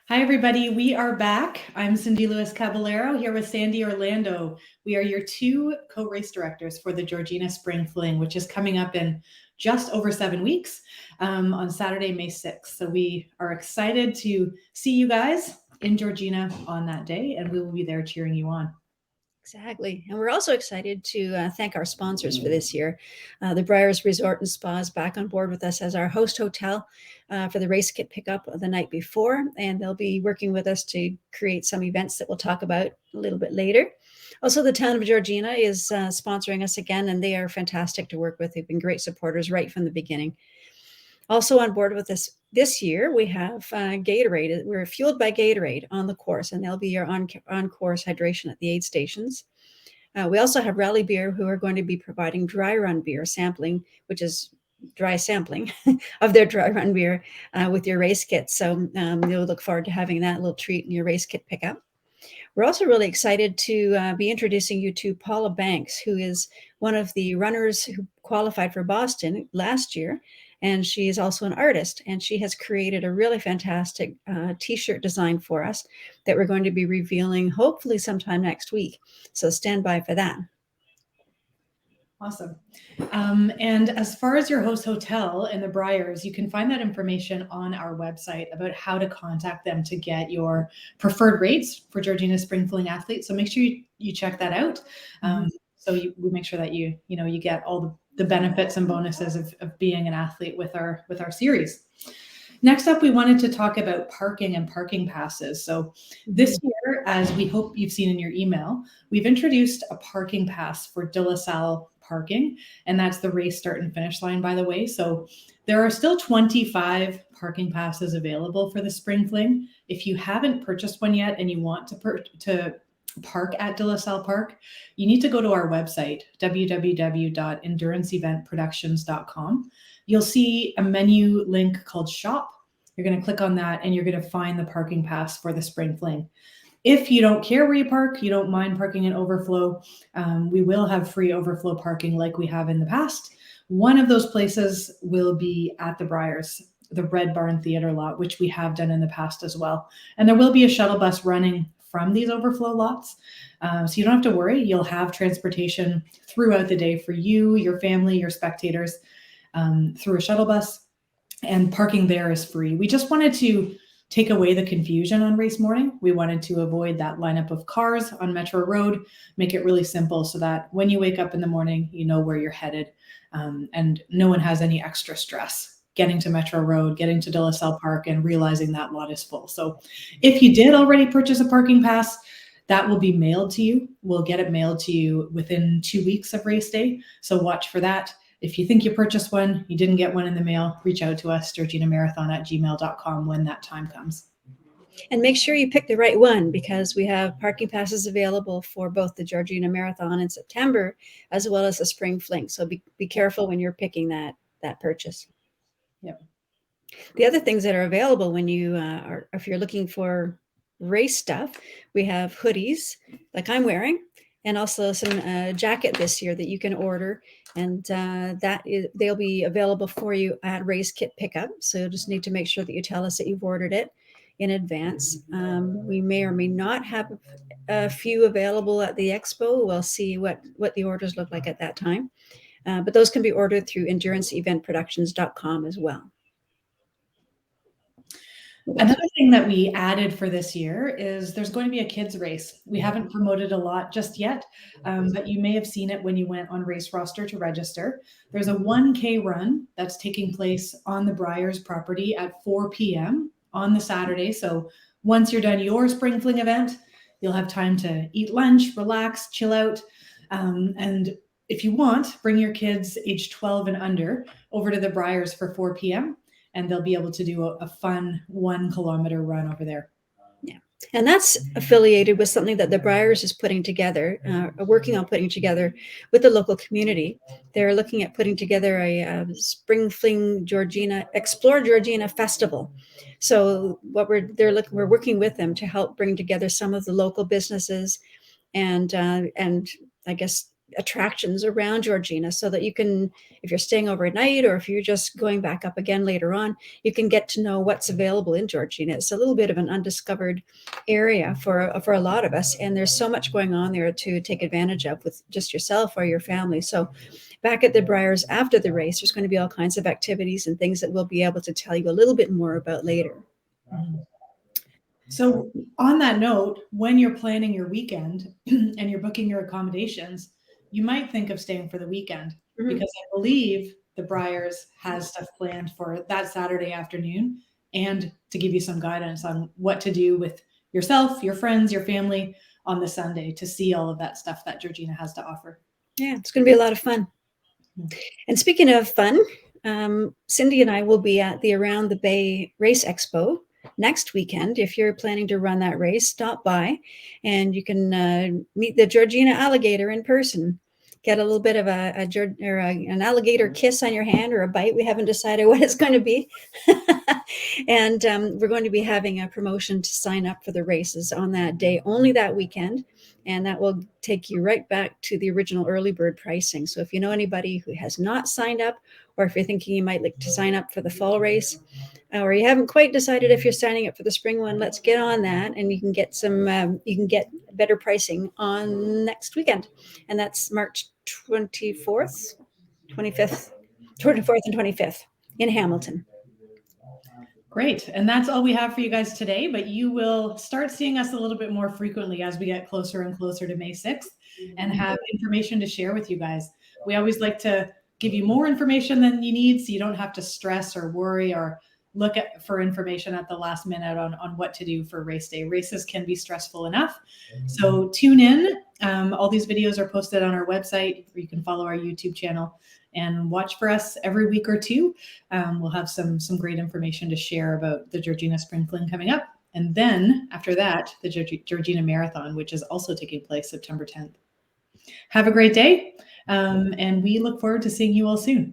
Hi, everybody. We are back. I'm Cindy Lewis Caballero here with Sandy Orlando. We are your two co-race directors for the Georgina Spring Fling, which is coming up in just over 7 weeks on Saturday, May 6th. So we are excited to see you guys in Georgina on that day, and we will be there cheering you on. Exactly. And we're also excited to thank our sponsors for this year. The Briars Resort and Spa is back on board with us as our host hotel for the race kit pickup the night before. And they'll be working with us to create some events that we'll talk about a little bit later. Also, the town of Georgina is sponsoring us again, and they are fantastic to work with. They've been great supporters right from the beginning. Also on board with us this year, we have Gatorade. We're fueled by Gatorade on the course, and they'll be your on-course hydration at the aid stations. We also have Rally Beer, who are going to be providing dry run beer sampling, which is dry sampling of their dry run beer with your race kit. So you'll look forward to having that little treat in your race kit pickup. We're also really excited to be introducing you to Paula Banks, who is one of the runners who qualified for Boston last year. And she is also an artist, and she has created a really fantastic t-shirt design for us that we're going to be revealing hopefully sometime next week. So stand by for that. Awesome. And as far as your host hotel and the Briars, you can find that information on our website about how to contact them to get your preferred rates for Georgina Spring Fling athletes. So make sure you check that out. So we make sure that you get all the benefits and bonuses of being an athlete with our series. Next up, we wanted to talk about parking and parking passes. So this year, as we hope you've seen in your email, we've introduced a parking pass for De La Salle parking, and that's the race start and finish line, by the way. So there are still 25 parking passes available for the Spring Fling. If you haven't purchased one yet and you want to park at De La Salle Park, you need to go to our website, www.enduranceeventproductions.com. You'll see a menu link called Shop. You're going to click on that and you're going to find the parking pass for the Spring Fling. If you don't care where you park, you don't mind parking in overflow, we will have free overflow parking like we have in the past. One of those places will be at the Briars, the Red Barn Theater lot, which we have done in the past as well. And there will be a shuttle bus running from these overflow lots. So you don't have to worry. You'll have transportation throughout the day for you, your family, your spectators through a shuttle bus. And parking there is free. We just wanted to take away the confusion on race morning. We wanted to avoid that lineup of cars on Metro Road, make it really simple so that when you wake up in the morning, you know where you're headed, and no one has any extra stress getting to Metro Road, getting to De La Salle Park, and realizing that lot is full. So if you did already purchase a parking pass, that will be mailed to you. We'll get it mailed to you within 2 weeks of race day. So watch for that. If you think you purchased one, you didn't get one in the mail, reach out to us, georginamarathon@gmail.com when that time comes. And make sure you pick the right one, because we have parking passes available for both the Georgina Marathon in September as well as the Spring Fling. So be careful when you're picking that purchase. Yep. The other things that are available when you if you're looking for race stuff, we have hoodies like I'm wearing, and also some jacket this year that you can order, and they'll be available for you at race kit pickup. So you'll just need to make sure that you tell us that you've ordered it in advance. We may or may not have a few available at the expo. We'll see what the orders look like at that time. But those can be ordered through enduranceeventproductions.com as well. Another thing that we added for this year is there's going to be a kids race. We haven't promoted a lot just yet, but you may have seen it when you went on Race Roster to register. There's a 1K run that's taking place on the Briars property at 4 p.m. on the Saturday. So once you're done your Spring Fling event, you'll have time to eat lunch, relax, chill out. And if you want, bring your kids age 12 and under over to the Briars for 4 p.m. and they'll be able to do a fun 1 kilometer run over there. Yeah. And that's affiliated with something that the Briars is putting together, working on putting together with the local community. They're looking at putting together a Spring Fling Georgina, Explore Georgina Festival. So we're working with them to help bring together some of the local businesses and I guess attractions around Georgina, so that you can, if you're staying overnight or if you're just going back up again later on, you can get to know what's available in Georgina. It's a little bit of an undiscovered area for a lot of us, and there's so much going on there to take advantage of with just yourself or your family. So back at the Briars after the race, there's going to be all kinds of activities and things that we'll be able to tell you a little bit more about later. So on that note, when you're planning your weekend and you're booking your accommodations, you might think of staying for the weekend, because I believe the Briars has stuff planned for that Saturday afternoon, and to give you some guidance on what to do with yourself, your friends, your family on the Sunday to see all of that stuff that Georgina has to offer. Yeah, it's going to be a lot of fun. And speaking of fun, Cindy and I will be at the Around the Bay Race Expo next weekend. If you're planning to run that race, stop by and you can meet the Georgina alligator in person. Get a little bit of an alligator kiss on your hand, or a bite. We haven't decided what it's going to be. And we're going to be having a promotion to sign up for the races on that day, only that weekend. And that will take you right back to the original early bird pricing. So if you know anybody who has not signed up, or if you're thinking you might like to sign up for the fall race, or you haven't quite decided if you're signing up for the spring one, let's get on that, and you can get better pricing on next weekend. And that's March 24th, 25th, 24th and 25th in Hamilton. Great. And that's all we have for you guys today, but you will start seeing us a little bit more frequently as we get closer and closer to May 6th and have information to share with you guys. We always like to give you more information than you need, so you don't have to stress or worry or look for information at the last minute on what to do for race day. Races can be stressful enough. So tune in. All these videos are posted on our website, or you can follow our YouTube channel and watch for us every week or two. We'll have some great information to share about the Georgina Spring Fling coming up. And then after that, the Georgina Marathon, which is also taking place September 10th. Have a great day. And we look forward to seeing you all soon.